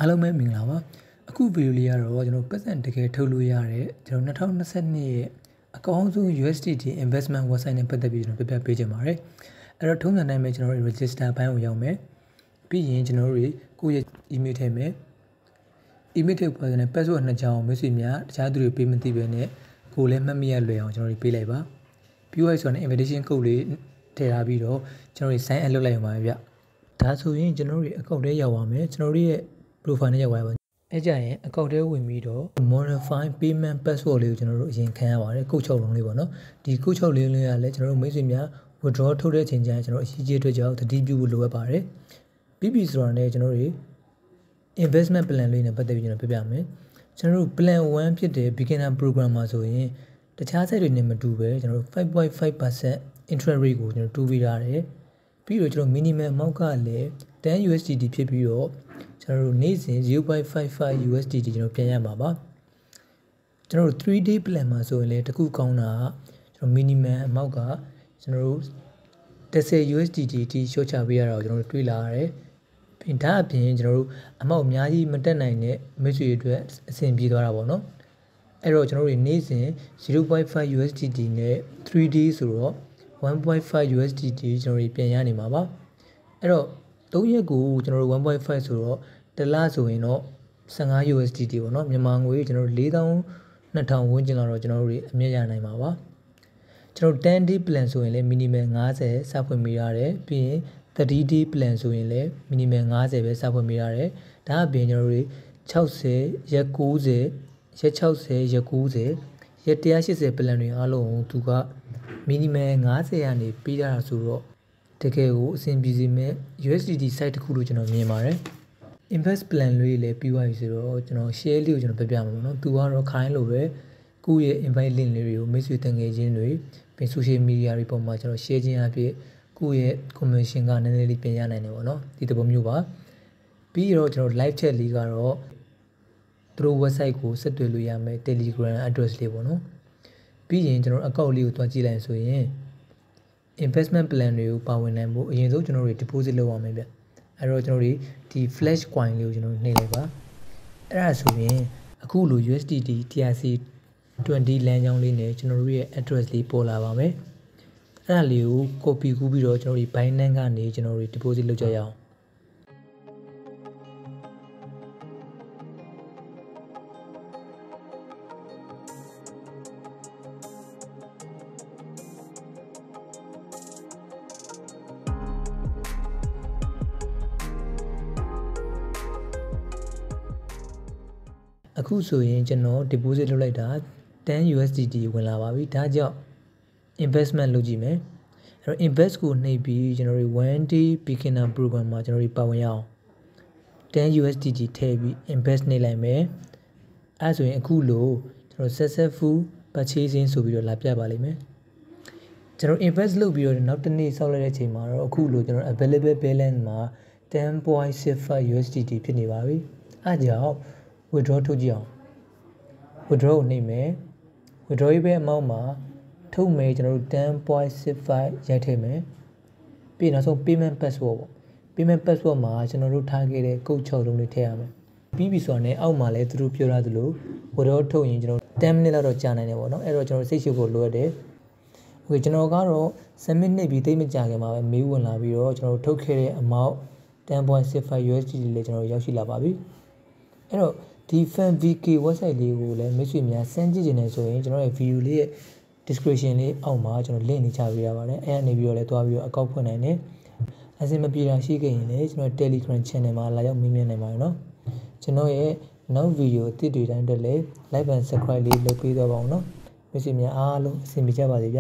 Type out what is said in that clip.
အားလုံးပဲမင်္ဂလာပါအခုဗီဒီယိုလေးကတော့ကျွန်တော်ပတ်စံတကယ်ထုတ်လို့ရတဲ့ကျွန်တော်2022ရဲ့အကောင်းဆုံး USDT investment website နဲ့ပတ်သက်ပြီးကျွန်တော်ပြပြပေးချင်ပါတယ်အဲ့တော့ထုံးစံတိုင်းပဲကျွန်တော်တို့ register ဘိုင်းကိုရောက်မယ်ပြီးရင်ကျွန်တော်တို့ကိုယ့်ရဲ့ email ထည့်မယ် email ထည့်ပေါ်တဲ့ password နှစ်ကြောင်းမိတ်ဆွေများတခြားသူတွေပေးမသိပဲနဲ့ကိုယ်လည်းမှတ်မိရလွယ်အောင်ကျွန်တော်တို့ပေးလိုက်ပါပြီးတော့ဆိုတော့ invitation code လေးထည့်ထားပြီးတော့ကျွန်တော်တို့ sign in လုပ်လိုက်ရမှာဗျဒါဆိုရင်ကျွန်တော်တို့အကောင့်ထဲရောက်ပါမယ်ကျွန်တော်တို့ရဲ့ profile နဲ့ရောက်ပါအဲ့ကြရင်အကောင့်ထဲဝင်ပြီးတော့ modify payment password လေးကိုကျွန်တော်တို့အရင်ခံရပါတယ်ကုတ်ချုပ်လုံးလေးပေါ့နော်ဒီကုတ်ချုပ်လေးလေးကလည်းကျွန်တော်တို့မိတ်ဆွေများ withdraw ထုတ်တဲ့အချိန်ကျရင်ကျွန်တော်အရှိကြီးအတွက်ကြောင့်တတိပြုဖို့လိုအပ်ပါတယ်ပြီးပြီဆိုတာနဲ့ကျွန်တော်တို့ investment plan လေးနဲ့ပတ်သက်ပြီးကျွန်တော်ပြပြမယ်ကျွန်တော်တို့ plan 1ဖြစ်တဲ့ beginner program မှာဆိုရင်တခြား site တွေနဲ့မတူပဲကျွန်တော်တို့ 5.5% interest rate ကိုကျွန်တော်တူပေးထားတယ်ပြီးတော့ကျွန်တော် minimum amount ကလည်း10 USDT ဖြစ်ပြီးတော့ကျွန်တော်တို့နေ့စဉ် 0.55 USDT ကျွန်တော်ပြန်ရမှာပါကျွန်တော်တို့3 day plan မှာဆိုရင်လည်းတခုကောင်းတာကျွန်တော် minimum amount ကကျွန်တော်တို့10 USDT တိရှော့ချပေးရတာကိုကျွန်တော်တို့တွေ့လာရတယ်ပြင်ဒါအပြင်ကျွန်တော်တို့အမောက်အများကြီးမတက်နိုင်တဲ့မိတ်ဆွေတွေအတွက်အဆင်ပြေသွားတာပေါ့နော်အဲ့တော့ကျွန်တော်တို့နေ့စဉ် 0.5 USDT နဲ့ 3D ဆိုတော့ 1.5 USDT ကျွန်တော်တို့ပြန်ရနေမှာပါအဲ့တော့3ရက်ကိုကျွန်တော်တို့ 1.5 ဆိုတော့တစ်လဆိုရင်တော့15 USDT ပေါ့နော်မြန်မာငွေကျွန်တော်တို့4200ဝန်းကျင်လောက်တော့ကျွန်တော်တို့အမြတ်ရနိုင်မှာပါကျွန်တော်10 day plan ဆိုရင်လည်း minimum 50စဖွင့်မိရတယ်ပြီးရင်30 day plan ဆိုရင်လည်း minimum 50ပဲစဖွင့်မိရတယ်ဒါအပြင်ကျွန်တော်တို့60ရက်90ရက်60ရက်90ရက်180 plan တွေအားလုံးသူက minimum 50ကနေပြီးတာဆိုတော့တကယ်ကိုအဆင်ပြေစေမဲ့ USDT site တစ်ခုလို့ကျွန်တော်မြင်ပါတယ် invest plan လေးလည်းပြီးသွားပြီဆိုတော့ကျွန်တော် share လေးကိုကျွန်တော်ပြပြမှာပေါ့နော်သူကတော့ခိုင်းလို့ပဲကိုယ့်ရဲ့ invite link လေးတွေကိုမိတ်ဆွေတန်ငယ်ချင်းတွေပြီး social media တွေပေါ်မှာကျွန်တော် share ခြင်းအဖြစ်ကိုယ့်ရဲ့ commission ကနည်းနည်းလေးပြင်ရနိုင်တယ်ပေါ့နော်ဒီသဘောမျိုးပါပြီးတော့ကျွန်တော် live chat လေးကတော့သူတို့ website ကိုဆက်သွယ်လို့ရမယ် Telegram address လေးပေါ့နော်ပြီးရင်ကျွန်တော် account လေးကိုတွားကြည့်လိုက်ဆိုရင် investment plan တွေကိုပါဝင်နိုင်ဖို့အရင်ဆုံးကျွန်တော်တို့ deposit လုပ်ရမယ်ဗျအဲ့တော့ကျွန်တော်တို့ဒီ flash coin လေးကိုကျွန်တော်နှိပ်လိုက်ပါအဲ့ဒါဆိုရင်အခုလို USDT TRC 20 လမ်းကြောင်းလေးနဲ့ကျွန်တော်တို့ရဲ့ address လေးပေါ်လာပါမယ်အဲ့ဒါလေးကို copy ကူးပြီးတော့ကျွန်တော်တို့ Binance ကနေကျွန်တော်တို့ deposit လုပ်ကြရအောင်အခုဆိုရင်ကျွန်တော် deposit လုပ်လိုက်တာ10 USDT ဝင်လာပါပြီဒါကြောင့် investment လုပ်ကြည့်မယ်အဲ့တော့ invest ကိုနှိပ်ပြီးကျွန်တော်တို့ 1 day beginner program မှာကျွန်တော်တို့ပါဝင်ရအောင်10 USDT ထည့်ပြီး invest နှိပ်လိုက်မယ်အဲ့ဆိုရင်အခုလို့ကျွန်တော် successful purchasing ဆိုပြီးတော့လာပြပါလိမ့်မယ်ကျွန်တော် invest လုပ်ပြီးတော့နောက်တစ်နေ့ဆောက်လိုက်တဲ့အချိန်မှာတော့အခုလို့ကျွန်တော် available balance မှာ 10.65 USDT ဖြစ်နေပါပြီအဲ့ကြောင့်withdraw ထုတ်ကြည့်အောင် withdraw ကိုနှိပ်မယ် withdraw ရဲ့ amount မှာထုတ်မယ်ကျွန်တော်တို့ 10.65 ရိုက်ထည့်မယ်ပြီးနောက်ဆုံး payment password ပေါ့ payment password မှာကျွန်တော်တို့ထားခဲ့တဲ့ကုတ်6လုံးလေးထည့်ရမယ်ပြီးပြီဆိုတော့အောက်မှာလည်းသူတို့ပြောထားသလို withdraw ထုတ်ရင်ကျွန်တော်10 minute လောက်တော့ကြာနိုင်တယ်ပေါ့နော်အဲ့တော့ကျွန်တော်စိတ်ရှုပ်ဖို့လိုရတယ်โอเคကျွန်တော်ကတော့7 minute နှိပ်ပြီးတိတ်မကြာခင်မှာပဲမေးဝင်လာပြီးတော့ကျွန်တော်တို့ထုတ်ခဲ့တဲ့ amount 10.65 USDT လေးကျွန်တော်ရောက်ရှိလာပါပြီအဲ့တော့ဒီ fan VK website လေးကိုလည်းမိတ်ဆွေများစမ်းကြည့်နေဆိုရင်ကျွန်တော်ရဲ့ video လေးရဲ့ description လေးအောက်မှာကျွန်တော် link လေးချပေးရပါတယ်အဲ့အနေပြီးတော့လည်းတွားပြီးတော့အကောင့်ဖွင့်နိုင်တယ်အစင်မပြေတာရှိခဲ့ရင်လည်းကျွန်တော် Telegram channel မှာလာရောက်မေးမြန်းနိုင်ပါတယ်เนาะကျွန်တော်ရဲ့နောက် video အသစ်တွေတိုင်းတက်လည်း like and subscribe လေးလုပ်ပေးတော့ပါအောင်เนาะမိတ်ဆွေများအားလုံးအဆင်ပြေကြပါစေဗျ